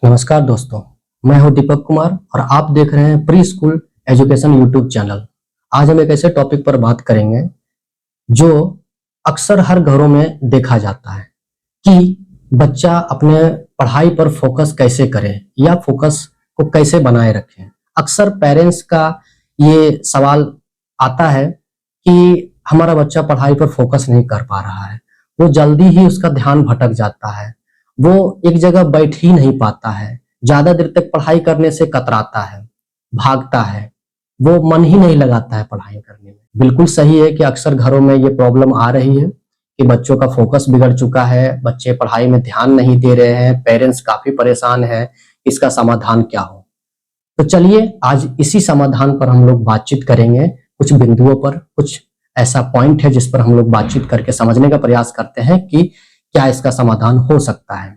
नमस्कार दोस्तों, मैं हूं दीपक कुमार और आप देख रहे हैं pre school education YouTube channel. आज हम एक ऐसे टॉपिक पर बात करेंगे जो अक्सर हर घरों में देखा जाता है कि बच्चा अपने पढ़ाई पर फोकस कैसे करे या फोकस को कैसे बनाए रखें। अक्सर पेरेंट्स का ये सवाल आता है कि हमारा बच्चा पढ़ाई पर फोकस नहीं कर पा रहा है, वो जल्दी ही उसका ध्यान भटक जाता है, वो एक जगह बैठ ही नहीं पाता है, ज्यादा देर तक पढ़ाई करने से कतराता है, भागता है, वो मन ही नहीं लगाता है पढ़ाई करने में। बिल्कुल सही है कि अक्सर घरों में ये प्रॉब्लम आ रही है कि बच्चों का फोकस बिगड़ चुका है, बच्चे पढ़ाई में ध्यान नहीं दे रहे हैं, पेरेंट्स काफी परेशान है, इसका समाधान क्या हो। तो चलिए आज इसी समाधान पर हम लोग बातचीत करेंगे। कुछ बिंदुओं पर कुछ ऐसा पॉइंट है जिस पर हम लोग बातचीत करके समझने का प्रयास करते हैं कि क्या इसका समाधान हो सकता है।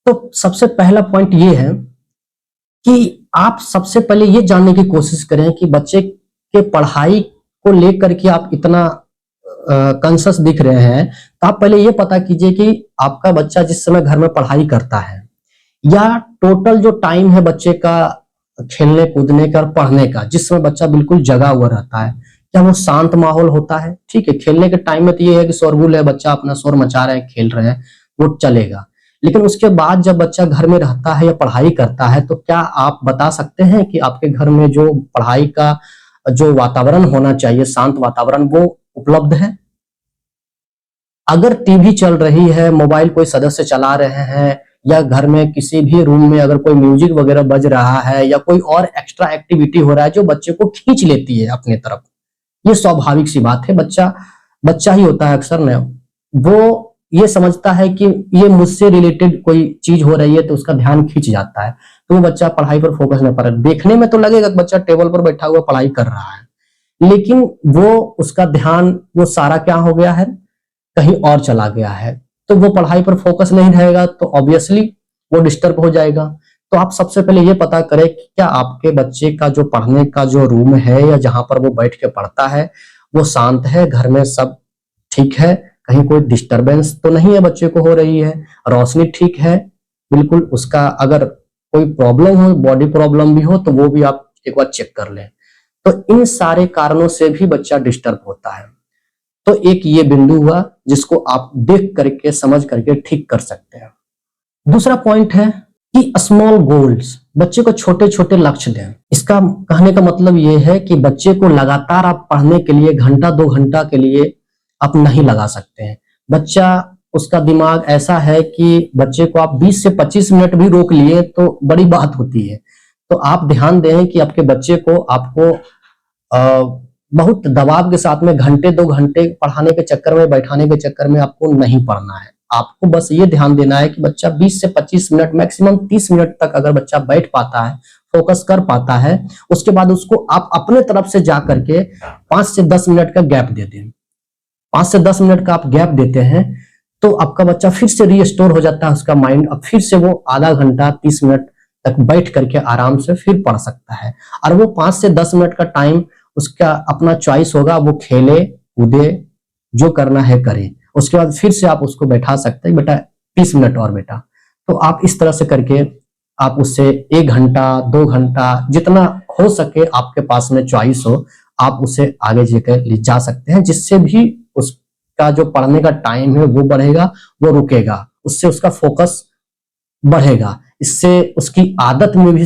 तो सबसे पहला पॉइंट ये है कि आप सबसे पहले ये जानने की कोशिश करें कि बच्चे के पढ़ाई को लेकर के आप इतना कॉन्शियस दिख रहे हैं, तो आप पहले ये पता कीजिए कि आपका बच्चा जिस समय घर में पढ़ाई करता है या टोटल जो टाइम है बच्चे का खेलने कूदने का और पढ़ने का, जिस समय बच्चा बिल्कुल जगा हुआ रहता है, क्या वो शांत माहौल होता है। ठीक है, खेलने के टाइम में तो ये है कि शोरगुल है, बच्चा अपना शोर मचा रहा है, खेल रहे हैं, वो चलेगा। लेकिन उसके बाद जब बच्चा घर में रहता है या पढ़ाई करता है, तो क्या आप बता सकते हैं कि आपके घर में जो पढ़ाई का जो वातावरण होना चाहिए, शांत वातावरण, वो उपलब्ध है? अगर टीवी चल रही है, मोबाइल कोई सदस्य चला रहे हैं या घर में किसी भी रूम में अगर कोई म्यूजिक वगैरह बज रहा है या कोई और एक्स्ट्रा एक्टिविटी हो रहा है जो बच्चे को खींच लेती है अपने तरफ, ये स्वाभाविक सी बात है। बच्चा बच्चा ही होता है अक्सर न, वो ये समझता है कि ये मुझसे रिलेटेड कोई चीज हो रही है तो उसका ध्यान खींच जाता है, तो वो बच्चा पढ़ाई पर फोकस नहीं कर रहा। देखने में तो लगेगा कि बच्चा टेबल पर बैठा हुआ पढ़ाई कर रहा है, लेकिन वो उसका ध्यान वो सारा क्या हो गया है, कहीं और चला गया है, तो वो पढ़ाई पर फोकस नहीं रहेगा, तो ऑब्वियसली वो डिस्टर्ब हो जाएगा। तो आप सबसे पहले ये पता करें कि क्या आपके बच्चे का जो पढ़ने का जो रूम है या जहां पर वो बैठ के पढ़ता है वो शांत है, घर में सब ठीक है, कहीं कोई डिस्टरबेंस तो नहीं है बच्चे को हो रही है, रोशनी ठीक है, बिल्कुल। उसका अगर कोई प्रॉब्लम हो, बॉडी प्रॉब्लम भी हो, तो वो भी आप एक बार चेक कर लें। तो इन सारे कारणों से भी बच्चा डिस्टर्ब होता है। तो एक ये बिंदु हुआ जिसको आप देख करके समझ करके ठीक कर सकते हैं। दूसरा पॉइंट है कि स्मॉल गोल्स, बच्चे को छोटे छोटे लक्ष्य दें। इसका कहने का मतलब ये है कि बच्चे को लगातार आप पढ़ने के लिए घंटा 2 घंटा के लिए आप नहीं लगा सकते हैं। बच्चा, उसका दिमाग ऐसा है कि बच्चे को आप 20 से 25 मिनट भी रोक लिए तो बड़ी बात होती है। तो आप ध्यान दें कि आपके बच्चे को आपको बहुत दबाव के साथ में घंटे 2 घंटे पढ़ाने के चक्कर में, बैठाने के चक्कर में आपको नहीं पढ़ना है। आपको बस ये ध्यान देना है कि बच्चा 20 से 25 मिनट, मैक्सिमम 30 मिनट तक अगर बच्चा बैठ पाता है, फोकस कर पाता है, उसके बाद उसको आप अपने तरफ से जा करके 5 से 10 मिनट का गैप दे दें। 5 से 10 मिनट का आप गैप देते हैं तो आपका बच्चा फिर से रीस्टोर हो जाता है, उसका माइंड, अब फिर से वो आधा घंटा 30 मिनट तक बैठ करके आराम से फिर पढ़ सकता है। और वो 5 से 10 मिनट का टाइम उसका अपना चॉइस होगा, वो खेले कूदे, जो करना है करे। उसके बाद फिर से आप उसको बैठा सकते हैं, बेटा 30 मिनट और बेटा। तो आप इस तरह से करके आप उससे 1 घंटा 2 घंटा जितना हो सके आपके पास में चॉइस हो, आप उसे आगे लेकर ले जा सकते हैं, जिससे भी उसका जो पढ़ने का टाइम है वो बढ़ेगा, वो रुकेगा, उससे उसका फोकस बढ़ेगा, इससे उसकी आदत में भी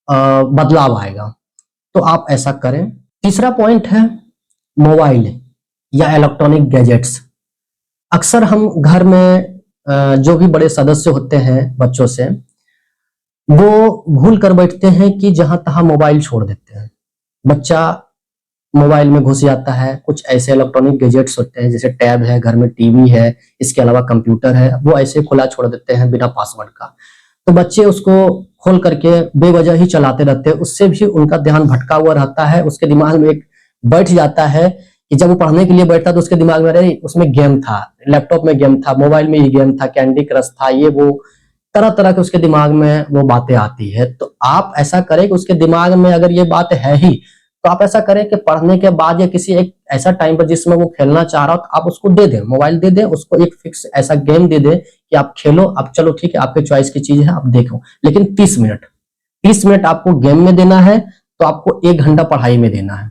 बदलाव आएगा। तो आप ऐसा करें। तीसरा पॉइंट है मोबाइल या इलेक्ट्रॉनिक गैजेट्स। अक्सर हम घर में जो भी बड़े सदस्य होते हैं बच्चों से, वो भूल कर बैठते हैं कि जहां तहां मोबाइल छोड़ देते हैं। बच्चा मोबाइल में घुस जाता है, कुछ ऐसे इलेक्ट्रॉनिक गैजेट्स होते हैं जैसे टैब है, घर में टीवी है, इसके अलावा कंप्यूटर है, वो ऐसे खुला छोड़ देते हैं बिना पासवर्ड का। तो बच्चे उसको खोल करके बेवजह ही चलाते रहते हैं, उससे भी उनका ध्यान भटका हुआ रहता है। उसके दिमाग में एक बैठ जाता है कि जब वो पढ़ने के लिए बैठता तो उसके दिमाग में अरे उसमें गेम था, लैपटॉप में गेम था, मोबाइल में ही गेम था, कैंडी क्रश था, ये वो तरह तरह के उसके दिमाग में वो बातें आती है। तो आप ऐसा करें कि उसके दिमाग में अगर ये बात है ही तो आप ऐसा करें कि पढ़ने के बाद या किसी एक ऐसा टाइम पर जिसमें वो खेलना चाह रहा हो, तो आप उसको दे दें, मोबाइल दे दें, उसको एक फिक्स ऐसा गेम दे दें कि आप खेलो, आप चलो ठीक है, आपके चॉइस की चीज है, आप देखो, लेकिन 30 मिनट आपको गेम में देना है, तो आपको 1 घंटा पढ़ाई में देना है,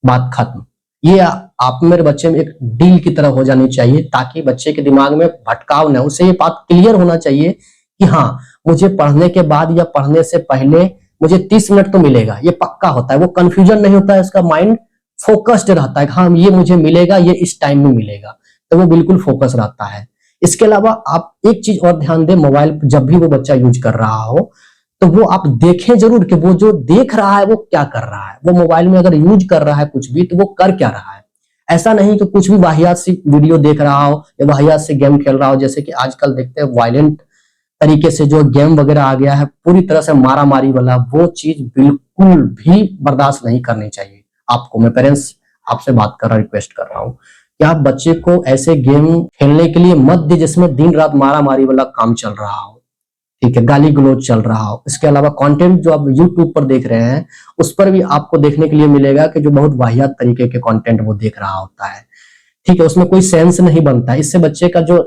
बात खत्म। ये आप मेरे बच्चे में एक डील की तरह हो जानी चाहिए, ताकि बच्चे के दिमाग में भटकाव न हो, उसे ये बात क्लियर होना चाहिए कि हाँ, मुझे पढ़ने के बाद या पढ़ने से पहले मुझे 30 मिनट तो मिलेगा, ये पक्का होता है, वो कंफ्यूजन नहीं होता है, उसका माइंड फोकस्ड रहता है, हाँ ये मुझे मिलेगा, ये इस टाइम में मिलेगा, तो वो बिल्कुल फोकस रहता है। इसके अलावा आप एक चीज और ध्यान दें, मोबाइल जब भी वो बच्चा यूज कर रहा हो, तो वो आप देखें जरूर कि वो जो देख रहा है वो क्या कर रहा है, वो मोबाइल में अगर यूज कर रहा है कुछ भी, तो वो कर क्या रहा है। ऐसा नहीं कि कुछ भी वाहियात सी वीडियो देख रहा हो या वाहियात से गेम खेल रहा हो, जैसे कि आजकल देखते हैं वायलेंट तरीके से जो गेम वगैरह आ गया है, पूरी तरह से मारा मारी वाला, वो चीज बिल्कुल भी बर्दाश्त नहीं करनी चाहिए आपको। मैं पेरेंट्स आपसे बात कर रहा, रिक्वेस्ट कर रहा हूँ कि आप बच्चे को ऐसे गेम खेलने के लिए मत दे जिसमें दिन रात मारा मारी वाला काम चल रहा हो, ठीक है, गाली गलौज चल रहा हो। इसके अलावा कंटेंट जो आप यूट्यूब पर देख रहे हैं, उस पर भी आपको देखने के लिए मिलेगा कि जो बहुत वाहियात तरीके के कंटेंट वो देख रहा होता है, ठीक है, उसमें कोई सेंस नहीं बनता, इससे बच्चे का जो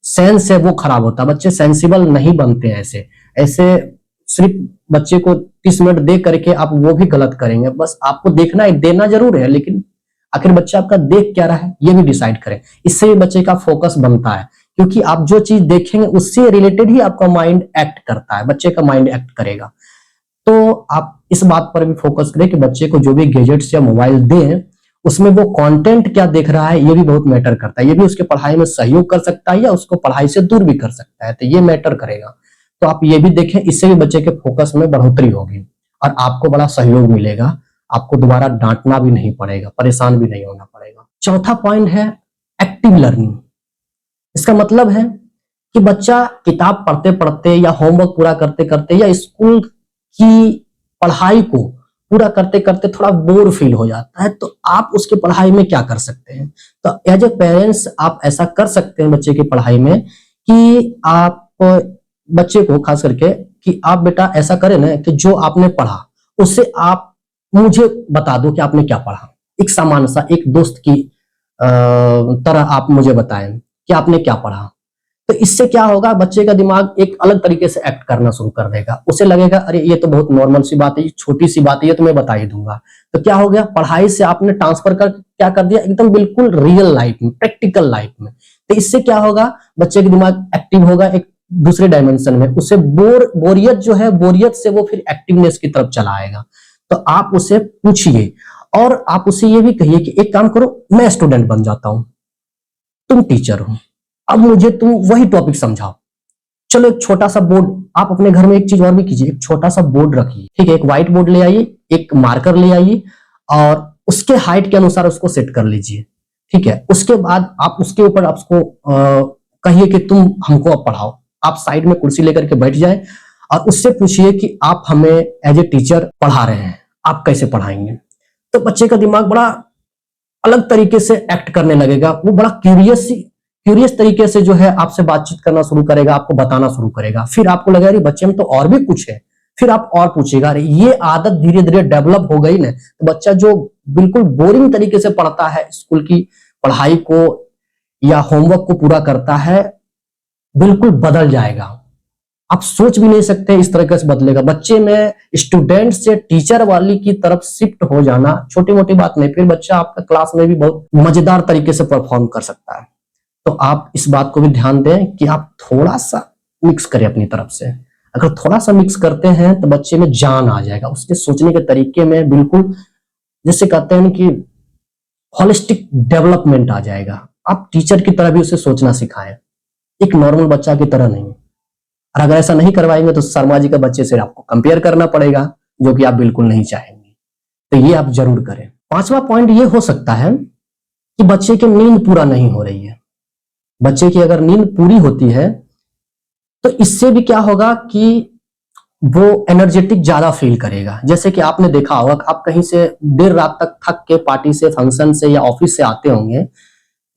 सेंस है वो खराब होता है, बच्चे सेंसिबल नहीं बनते हैं। ऐसे ऐसे सिर्फ बच्चे को 30 मिनट दे करके आप वो भी गलत करेंगे। बस आपको देखना है, देना जरूर है, लेकिन आखिर बच्चा आपका देख क्या रहा है ये भी डिसाइड करें, इससे भी बच्चे का फोकस बनता है, क्योंकि आप जो चीज देखेंगे उससे रिलेटेड ही आपका माइंड एक्ट करता है, बच्चे का माइंड एक्ट करेगा। तो आप इस बात पर भी फोकस करें कि बच्चे को जो भी गैजेट्स या मोबाइल दें, उसमें वो कंटेंट क्या देख रहा है ये भी बहुत मैटर करता है, ये भी उसके पढ़ाई में सहयोग कर सकता है या उसको पढ़ाई से दूर भी कर सकता है, तो ये मैटर करेगा। तो आप ये भी देखें, इससे भी बच्चे के फोकस में बढ़ोतरी होगी और आपको बड़ा सहयोग मिलेगा, आपको दोबारा डांटना भी नहीं पड़ेगा, परेशान भी नहीं होना पड़ेगा। चौथा पॉइंट है एक्टिव लर्निंग। इसका मतलब है कि बच्चा किताब पढ़ते पढ़ते या होमवर्क पूरा करते करते या स्कूल की पढ़ाई को पूरा करते करते थोड़ा बोर फील हो जाता है, तो आप उसके पढ़ाई में क्या कर सकते हैं। तो एज ए पेरेंट्स आप ऐसा कर सकते हैं बच्चे की पढ़ाई में कि आप बच्चे को खास करके कि आप बेटा ऐसा करें ना कि जो आपने पढ़ा उससे आप मुझे बता दो कि आपने क्या पढ़ा, एक सामान्य सा एक दोस्त की तरह आप मुझे बताएं कि आपने क्या पढ़ा। तो इससे क्या होगा, बच्चे का दिमाग एक अलग तरीके से एक्ट करना शुरू कर देगा, उसे लगेगा अरे ये तो बहुत नॉर्मल सी बात है, ये छोटी सी बात है, ये तो मैं बता ही दूंगा। तो क्या हो गया, पढ़ाई से आपने ट्रांसफर कर क्या कर दिया, एकदम बिल्कुल रियल लाइफ में, प्रैक्टिकल लाइफ में। तो इससे क्या होगा, बच्चे का दिमाग एक्टिव होगा एक दूसरे डायमेंशन में, उसे बोरियत जो है, बोरियत से वो फिर एक्टिवनेस की तरफ चला आएगा। तो आप उसे पूछिए और आप उसे ये भी कहिए कि एक काम करो, मैं स्टूडेंट बन जाता हूं, तुम टीचर हो, अब मुझे तुम वही टॉपिक समझाओ। चलो एक छोटा सा बोर्ड, आप अपने घर में एक चीज और भी कीजिए, एक छोटा सा बोर्ड रखिए, ठीक है, एक व्हाइट बोर्ड ले आइए, एक मार्कर ले आइए और उसके हाइट के अनुसार उसको सेट कर लीजिए, ठीक है। उसके बाद आप उसके ऊपर आप उसको कहिए कि तुम हमको अब पढ़ाओ। आप साइड में कुर्सी लेकर के बैठ जाए और उससे पूछिए कि आप हमें एज ए टीचर पढ़ा रहे हैं, आप कैसे पढ़ाएंगे। तो बच्चे का दिमाग बड़ा अलग तरीके से एक्ट करने लगेगा, वो बड़ा क्यूरियस तरीके से जो है आपसे बातचीत करना शुरू करेगा, आपको बताना शुरू करेगा। फिर आपको लगेगा अरे बच्चे में तो और भी कुछ है, फिर आप और पूछेगा, अरे ये आदत धीरे धीरे डेवलप हो गई ना, तो बच्चा जो बिल्कुल बोरिंग तरीके से पढ़ता है, स्कूल की पढ़ाई को या होमवर्क को पूरा करता है, बिल्कुल बदल जाएगा। आप सोच भी नहीं सकते इस तरीके से बदलेगा। बच्चे में स्टूडेंट से टीचर वाली की तरफ शिफ्ट हो जाना छोटी मोटी बात नहीं, फिर बच्चा आपका क्लास में भी बहुत मजेदार तरीके से परफॉर्म कर सकता है। तो आप इस बात को भी ध्यान दें कि आप थोड़ा सा मिक्स करें अपनी तरफ से। अगर थोड़ा सा मिक्स करते हैं तो बच्चे में जान आ जाएगा, उसके सोचने के तरीके में बिल्कुल जैसे कहते हैं कि होलिस्टिक डेवलपमेंट आ जाएगा। आप टीचर की तरह भी उसे सोचना सिखाएं, एक नॉर्मल बच्चा की तरह नहीं। और अगर ऐसा नहीं करवाएंगे तो शर्मा जी का बच्चे से आपको कंपेयर करना पड़ेगा, जो कि आप बिल्कुल नहीं चाहेंगे। तो ये आप जरूर करें। पांचवा पॉइंट ये हो सकता है कि बच्चे की नींद पूरा नहीं हो रही है। बच्चे की अगर नींद पूरी होती है तो इससे भी क्या होगा कि वो एनर्जेटिक ज्यादा फील करेगा। जैसे कि आपने देखा होगा कि आप कहीं से देर रात तक थक के पार्टी से, फंक्शन से या ऑफिस से आते होंगे,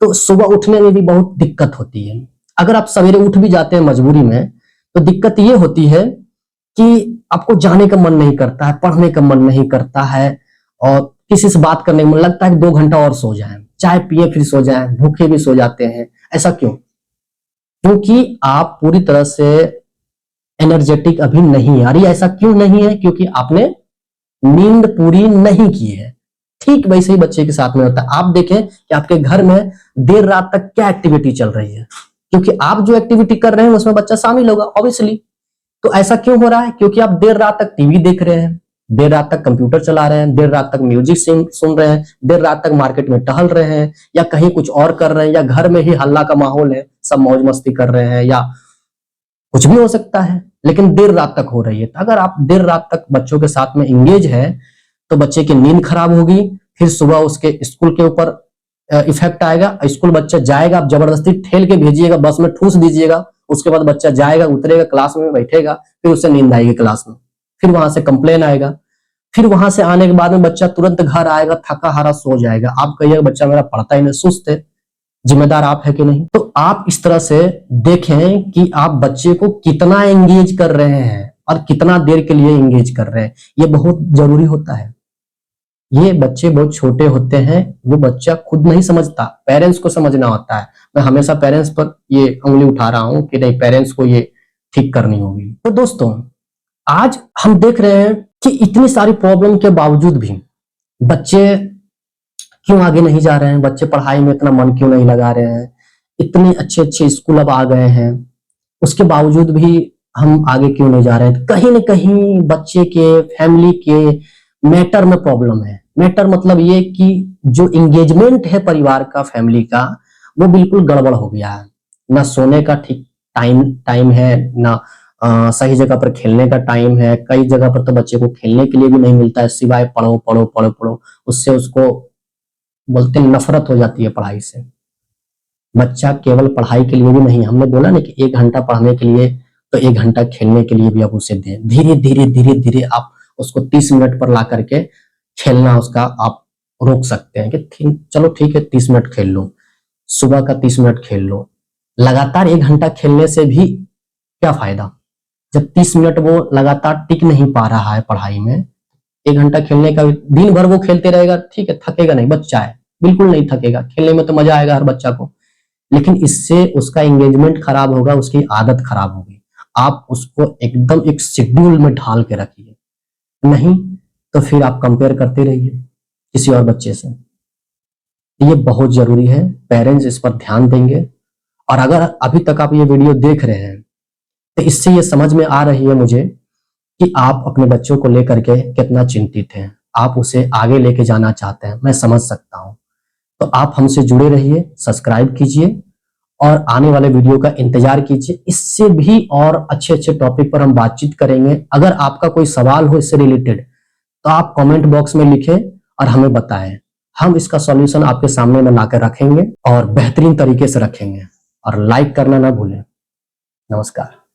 तो सुबह उठने में भी बहुत दिक्कत होती है। अगर आप सवेरे उठ भी जाते हैं मजबूरी में, तो दिक्कत ये होती है कि आपको जाने का मन नहीं करता है, पढ़ने का मन नहीं करता है, और किसी से बात करने में लगता है कि 2 घंटा और सो जाएं, चाय पिए फिर सो जाएं, भूखे भी सो जाते हैं। ऐसा क्यों? क्योंकि आप पूरी तरह से एनर्जेटिक अभी नहीं है। अरे ऐसा क्यों नहीं है? क्योंकि आपने नींद पूरी नहीं की है। ठीक वैसे ही बच्चे के साथ में होता है। आप देखें कि आपके घर में देर रात तक क्या एक्टिविटी चल रही है, क्योंकि आप जो एक्टिविटी कर रहे हैं उसमें बच्चा शामिल होगा ऑब्वियसली। तो ऐसा क्यों हो रहा है? क्योंकि आप देर रात तक टीवी देख रहे हैं, देर रात तक कंप्यूटर चला रहे हैं, देर रात तक म्यूजिक सुन रहे हैं, देर रात तक मार्केट में टहल रहे हैं, या कहीं कुछ और कर रहे हैं, या घर में ही हल्ला का माहौल है, सब मौज मस्ती कर रहे हैं, या कुछ भी हो सकता है, लेकिन देर रात तक हो रही है। तो अगर आप देर रात तक बच्चों के साथ में इंगेज है तो बच्चे की नींद खराब होगी, फिर सुबह उसके स्कूल के ऊपर इफेक्ट आएगा। स्कूल बच्चा जाएगा, आप जबरदस्ती ठेल के भेजिएगा, बस में ठूस दीजिएगा, उसके बाद बच्चा जाएगा, उतरेगा, क्लास में बैठेगा, फिर उससे नींद आएगी क्लास में, फिर वहां से कंप्लेन आएगा, फिर वहां से आने के बाद में बच्चा तुरंत घर आएगा, थका हारा सो जाएगा। आप कहिएगा बच्चा मेरा पढ़ता ही नहीं, सुस्त है। जिम्मेदार आप है कि नहीं? तो आप इस तरह से देखें कि आप बच्चे को कितना एंगेज कर रहे हैं और कितना देर के लिए एंगेज कर रहे हैं, ये बहुत जरूरी होता है। ये बच्चे बहुत छोटे होते हैं, वो बच्चा खुद नहीं समझता, पेरेंट्स को समझना होता है। मैं हमेशा पेरेंट्स पर ये उंगली उठा रहा हूं कि नहीं, पेरेंट्स को ये ठीक करनी होगी। तो दोस्तों, आज हम देख रहे हैं कि इतनी सारी प्रॉब्लम के बावजूद भी बच्चे क्यों आगे नहीं जा रहे हैं, बच्चे पढ़ाई में इतना मन क्यों नहीं लगा रहे हैं, इतने अच्छे अच्छे स्कूल अब आ गए हैं, उसके बावजूद भी हम आगे क्यों नहीं जा रहे हैं? कहीं ना कहीं बच्चे के फैमिली के मैटर में प्रॉब्लम है। मैटर मतलब ये कि जो इंगेजमेंट है परिवार का, फैमिली का, वो बिल्कुल गड़बड़ हो गया है। ना सोने का ठीक टाइम है, ना सही जगह पर खेलने का टाइम है। कई जगह पर तो बच्चे को खेलने के लिए भी नहीं मिलता है, सिवाय पढ़ो पढ़ो पढ़ो पढ़ो। उससे उसको बोलते हैं नफरत हो जाती है पढ़ाई से। बच्चा केवल पढ़ाई के लिए भी नहीं, हमने बोला ना कि 1 घंटा पढ़ने के लिए तो 1 घंटा खेलने के लिए भी आप उसे दें। धीरे धीरे धीरे धीरे आप उसको 30 मिनट पर ला करके खेलना उसका आप रोक सकते हैं कि चलो ठीक है 30 मिनट खेल लो, सुबह का 30 मिनट खेल लो। लगातार 1 घंटा खेलने से भी क्या फायदा, जब 30 मिनट वो लगातार टिक नहीं पा रहा है पढ़ाई में। 1 घंटा खेलने का, दिन भर वो खेलते रहेगा, ठीक है, थकेगा नहीं, बच्चा है, बिल्कुल नहीं थकेगा, खेलने में तो मजा आएगा हर बच्चा को, लेकिन इससे उसका एंगेजमेंट खराब होगा, उसकी आदत खराब होगी। आप उसको एकदम एक शेड्यूल में ढाल के रखिए, नहीं तो फिर आप कंपेयर करते रहिए किसी और बच्चे से। ये बहुत जरूरी है, पेरेंट्स इस पर ध्यान देंगे। और अगर अभी तक आप ये वीडियो देख रहे हैं तो इससे ये समझ में आ रही है मुझे कि आप अपने बच्चों को लेकर के कितना चिंतित हैं, आप उसे आगे लेके जाना चाहते हैं, मैं समझ सकता हूं। तो आप हमसे जुड़े रहिए, सब्सक्राइब कीजिए और आने वाले वीडियो का इंतजार कीजिए। इससे भी और अच्छे अच्छे टॉपिक पर हम बातचीत करेंगे। अगर आपका कोई सवाल हो इससे रिलेटेड तो आप कमेंट बॉक्स में लिखें और हमें बताएं। हम इसका सॉल्यूशन आपके सामने में लाकर रखेंगे और बेहतरीन तरीके से रखेंगे। और लाइक करना ना भूलें। नमस्कार।